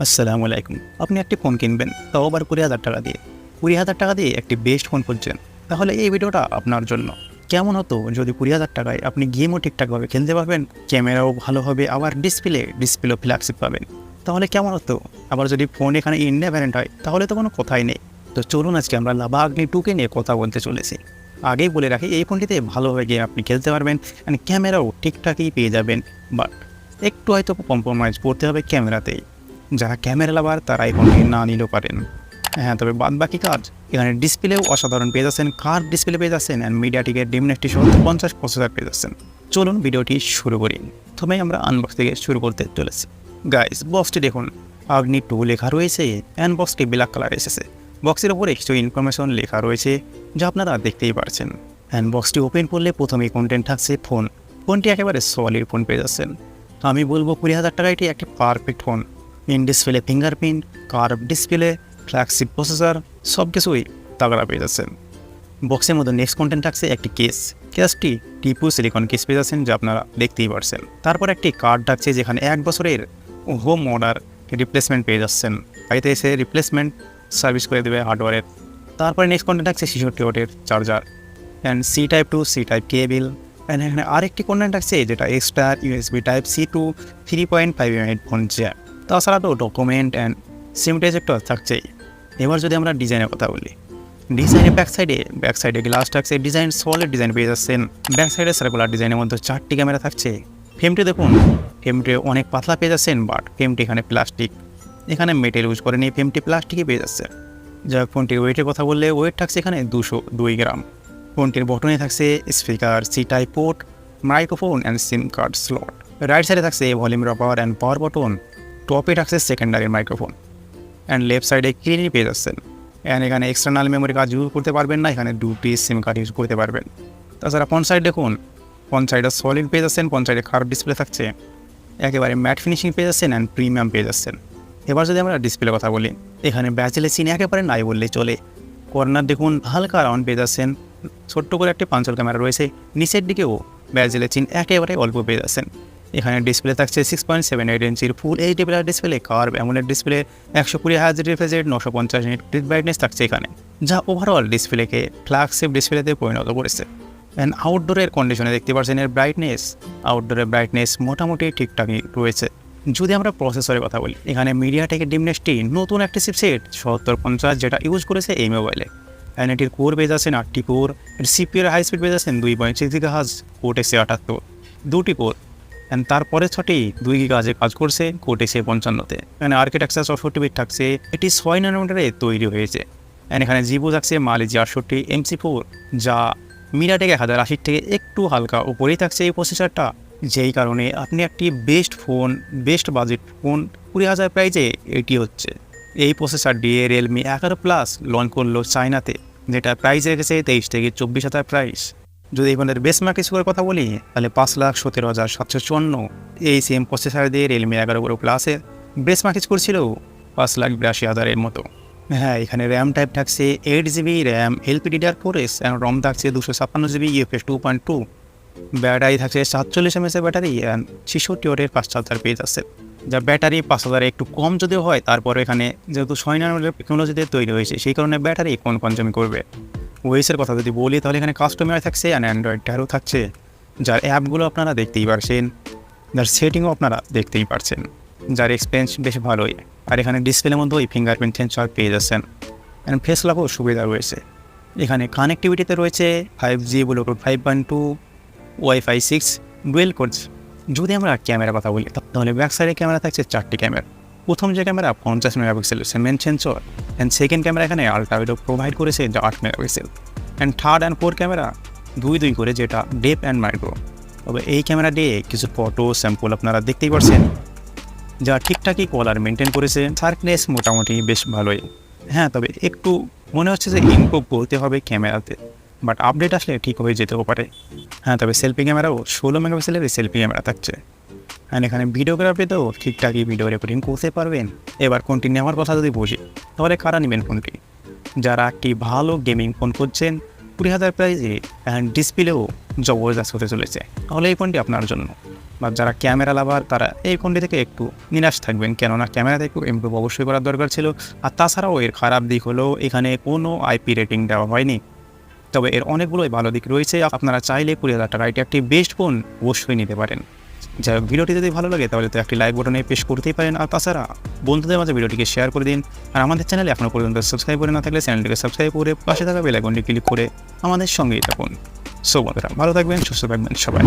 আসসালামু আলাইকুম। আপনি একটি ফোন কিনবেন, তাও আবার 20,000 টাকা দিয়ে। 20,000 টাকা দিয়ে একটি বেস্ট ফোন খুঁজছেন, তাহলে এই ভিডিওটা আপনার জন্য। কেমন হতো যদি 20,000 টাকায় আপনি গেমও ঠিকঠাকভাবে খেলতে পারবেন, ক্যামেরাও ভালো হবে, আবার ডিসপ্লেও ফ্ল্যাগশিপ পাবেন। তাহলে কেমন হতো? আবার যদি ফোন এখানে ইন্ডিয়া ভ্যারিয়েন্ট হয়, তাহলে তো কোনো কথাই নেই। তো চলুন আজকে আমরা Agni 2 কে নিয়ে কথা বলতে চলেছি। আগেই বলে রাখি, এই ফোনটিতে ভালোভাবে গেম আপনি খেলতে পারবেন, অ্যান্ড ক্যামেরাও ঠিকঠাকই পেয়ে যাবেন, বাট একটু হয়তো কম্প্রোমাইজ করতে হবে ক্যামেরাতেই। যারা ক্যামেরা লাভার তারা এই ফোনটি না নিলেও পারেন। হ্যাঁ, তবে বাদবাকি কাজ এখানে ডিসপ্লেও অসাধারণ পেয়ে যাচ্ছেন, কার্ভ ডিসপ্লে পেয়ে যাচ্ছেন, অ্যান্ড মিডিয়াটেকের ডিমনেক্সটি 50 প্রসেসর পেয়ে যাচ্ছেন। চলুন ভিডিওটি শুরু করি। প্রথমেই আমরা আনবক্স থেকে শুরু করতে চলেছি। গাইস, বক্সটি দেখুন, Agni 2 লেখা রয়েছে, অ্যান্ড বক্সটি ব্ল্যাক কালার এসেছে। বক্সের উপরে কিছু ইনফরমেশন লেখা রয়েছে যা আপনারা দেখতেই পারছেন। অ্যান্ড বক্সটি ওপেন করলে প্রথমেই কন্টেন্ট থাকছে ফোনটি একেবারে সলিড ফোন পেয়ে যাচ্ছেন। আমি বলবো 20,000 টাকা এটি একটি perfect phone. In display fingerprint, curve display, flagship processor, সব কিছুই তাগড়া পেয়ে যাচ্ছেন। বক্সের মধ্যে নেক্সট কন্টেন্ট থাকছে একটি কেসটি টিপু সিলিকন কেস পেয়ে যাচ্ছেন, যা আপনারা দেখতেই পারছেন। তারপর একটি কার্ড থাকছে যেখানে 1 বছরের হোম অর্ডার রিপ্লেসমেন্ট পেয়ে যাচ্ছেন। বাড়িতে এসে রিপ্লেসমেন্ট সার্ভিস করে দেবে হার্ডওয়্যারের। তারপরে নেক্সট কন্টেন্ট থাকছে 66 ওয়াটের charger, and C type to C type cable. And এখানে আরেকটি কন্টেন্ট থাকছে যেটা extra USB type C to 3.5 mm headphone jack. তাছাড়া তো ডকুমেন্ট অ্যান্ড সিম এজেক্টর থাকছেই। এবার যদি আমরা ডিজাইনের কথা বলি, ডিজাইনের ব্যাক সাইডে গ্লাস থাকছে, ডিজাইন সলিড ডিজাইন পেয়ে যাচ্ছেন। ব্যাক সাইডে সার্কুলার ডিজাইনের মধ্যে 4টি ক্যামেরা থাকছে। ফ্রেমটি দেখুন, ফ্রেমটি অনেক পাতলা পেয়ে যাচ্ছেন, বাট ফ্রেমটি এখানে প্লাস্টিক, এখানে মেটেল ইউজ করেনি, ফ্রেমটি প্লাস্টিকই পেয়ে যাচ্ছে। যাক, ফোনটির ওয়েটের কথা বললে ওয়েট থাকছে এখানে 202 গ্রাম। ফোনটির বটনে থাকছে speaker, C type port, microphone and SIM card slot. Right সাইডে থাকছে volume rocker and power button. টপে থাকছে সেকেন্ডারি মাইক্রোফোন, অ্যান্ড লেফট সাইডে ক্লিনই পেয়ে যাচ্ছেন। অ্যান্ড এখানে এক্সটার্নাল মেমোরি কার্ড ইউজ করতে পারবেন না, এখানে 2টি সিম কার্ড ইউজ করতে পারবেন। তাছাড়া ফ্রন্ট সাইড দেখুন, ফ্রন্ট সাইডে সলিড পেয়ে যাচ্ছেন, ফ্রন্ট সাইডে কার্ভ ডিসপ্লে থাকছে, একেবারে ম্যাট ফিনিশিং পেয়ে যাচ্ছেন, অ্যান্ড প্রিমিয়াম পেয়ে যাচ্ছেন। এবার যদি আমরা ডিসপ্লের কথা বলি, এখানে ব্যাচেলের চিনি একেবারে নাই বললেই চলে। কর্নার দেখুন হালকা রাউন্ড পেয়ে যাচ্ছেন, ছোট্ট করে একটি পাঞ্চল ক্যামেরা রয়েছে। নিচের দিকেও ব্যাচেলের চিন একেবারে অল্প পেয়ে যাচ্ছেন। এখানে ডিসপ্লে থাকছে 6.78 ইঞ্চির full HD plus display, curve AMOLED display, 120 hertz refresh rate, 950 nit brightness থাকছে এখানে, যা ওভারঅল ডিসপ্লেকে ফ্ল্যাগশিপ ডিসপ্লেতে পরিণত করেছে। অ্যান্ড আউটডোরের কন্ডিশনে দেখতে পাচ্ছেন এর আউটডোরের ব্রাইটনেস মোটামুটি ঠিকঠাকই রয়েছে। যদি আমরা প্রসেসরের কথা বলি, এখানে মিডিয়াটেকের ডিমনেক্সটি নতুন একটা চিপসেট 7050 যেটা ইউজ করেছে এই মোবাইলে। অ্যান্ড এটির কোর পেয়ে যাচ্ছেন 8টি কোর, এর সিপিইউর হাই স্পিড পেয়ে যাচ্ছেন 2.6 GHz, কোটেক্সে 78, 2টি কোর। অ্যান্ড তারপরে 6টি 2 GHz কাজ করছে কোটেক্সে 55-তে। এখানে আর্কিটেকচার 64 বিট থাকছে, এটি 6 ন্যানোমিটারে তৈরি হয়েছে। অ্যান্ড এখানে জিবু থাকছে মালিজি 68 MC4, যা মিডিয়াটেক 1080 থেকে একটু হালকা উপরেই থাকছে এই প্রসেসরটা। যেই কারণে আপনি একটি বেস্ট বাজেট ফোন 20,000 প্রাইজে এটি হচ্ছে। এই প্রসেসর দিয়ে রিয়েলমি 11 প্লাস লঞ্চ করলো চায়নাতে, যেটা প্রাইস রেখেছে 23 থেকে 24,000 প্রাইস। যদি এই ফোনের বেসমার্ক স্কোরের কথা বলি, তাহলে 5,17,754। এই সেম প্রসেসর দিয়ে রিয়েলমি 11 প্রো প্লাসের বেসমার্ক স্কোর ছিল 5,82,000 মতো। হ্যাঁ, এখানে র্যাম টাইপ থাকছে 8GB র্যাম LPDDR4S, অ্যান্ড রম থাকছে 256GB UFS 2.2। ব্যাটারি থাকছে 47 mAh ব্যাটারি, অ্যান্ড 66 ওয়াটের ফাস্ট চার্জার পেয়ে যাচ্ছে। যা ব্যাটারি 5,000 একটু কম যদিও হয়, তারপরে এখানে যেহেতু 6 ন্যানোমিটার টেকনোলজিতে তৈরি হয়েছে, সেই কারণে ব্যাটারি কম কনজিউম করবে। ওয়েসের কথা যদি বলি, তাহলে এখানে কাস্টমার থাকছে, অ্যান্ড অ্যান্ড্রয়েড 13 থাকছে, যার অ্যাপগুলো আপনারা দেখতেই পারছেন, যার সেটিংও আপনারা দেখতেই পারছেন, যার এক্সপেরিয়েন্স বেশ ভালোই। আর এখানে ডিসপ্লের মধ্যে ওই ফিঙ্গারপ্রিন্ট সেন্সর পেয়ে যাচ্ছেন, অ্যান্ড ফেস লকও সুবিধা রয়েছে। এখানে কানেক্টিভিটিতে রয়েছে 5G, Bluetooth 5.2, Wi-Fi 6 dual codes. যদি আমরা ক্যামেরার কথা বলি, তাহলে ব্যাক সাইডে ক্যামেরা থাকছে 4টি ক্যামেরা। প্রথম যে camera 50 megapixel main sensor, and second camera এখানে আলট্রা ওয়াইড প্রোভাইড করেছে, যা 8 megapixel, and third and fourth camera 2 করে, যেটা ডেপ অ্যান্ড মাইক্রো। তবে এই ক্যামেরা দিয়ে কিছু ফটো স্যাম্পল আপনারা দেখতেই পারছেন, যা ঠিকঠাকই কলার মেনটেন করেছে। শার্পনেস মোটামুটি বেশ ভালোই। হ্যাঁ, তবে একটু মনে হচ্ছে যে ইমপ্রুভ করতে হবে ক্যামেরাতে, বাট আপডেট আসলে ঠিক হয়ে যেতেও পারে। হ্যাঁ, তবে সেলফি ক্যামেরাও 16 মেগাপিক্সেলের সেলফি ক্যামেরা থাকছে। অ্যান্ড এখানে ভিডিওগ্রাফিতেও ঠিকঠাকই ভিডিও রেকর্ডিং করতে পারবেন। এবার ফোনটি নেওয়ার কথা যদি বুঝি, তাহলে কারা নেবেন ফোনটি? যারা একটি ভালো গেমিং ফোন করছেন 20,000 প্রাইজে, অ্যান্ড ডিসপ্লেও জবরদস্ত হতে চলেছে, তাহলে এই ফোনটি আপনার জন্য। বা যারা ক্যামেরা লাভার তারা এই ফোনটি থেকে একটু নিরাশ থাকবেন, কেননা ক্যামেরাতে একটু ইমপ্রুভ অবশ্যই করার দরকার ছিল। আর তাছাড়াও এর খারাপ দিক হলো এখানে কোনো আইপি রেটিং দেওয়া হয়নি। তবে এর অনেকগুলোই ভালো দিক রয়েছে, আপনারা চাইলে 20,000 টাকা এটি একটি বেস্ট ফোন অবশ্যই নিতে পারেন। যাই হোক, ভিডিওটি যদি ভালো লাগে তাহলে তো একটি লাইক বাটনে পেশ করতেই পারেন, আর তাছাড়া বন্ধুদের মাঝে ভিডিওটিকে শেয়ার করে দিন। আর আমাদের চ্যানেলে এখনও পর্যন্ত সাবস্ক্রাইব করে না থাকলে চ্যানেলটিকে সাবস্ক্রাইব করে পাশে থাকা বেল আইকনটি ক্লিক করে আমাদের সঙ্গেই থাকুন। সো বন্ধুরা, ভালো থাকবেন, সুস্থ থাকবেন সবাই।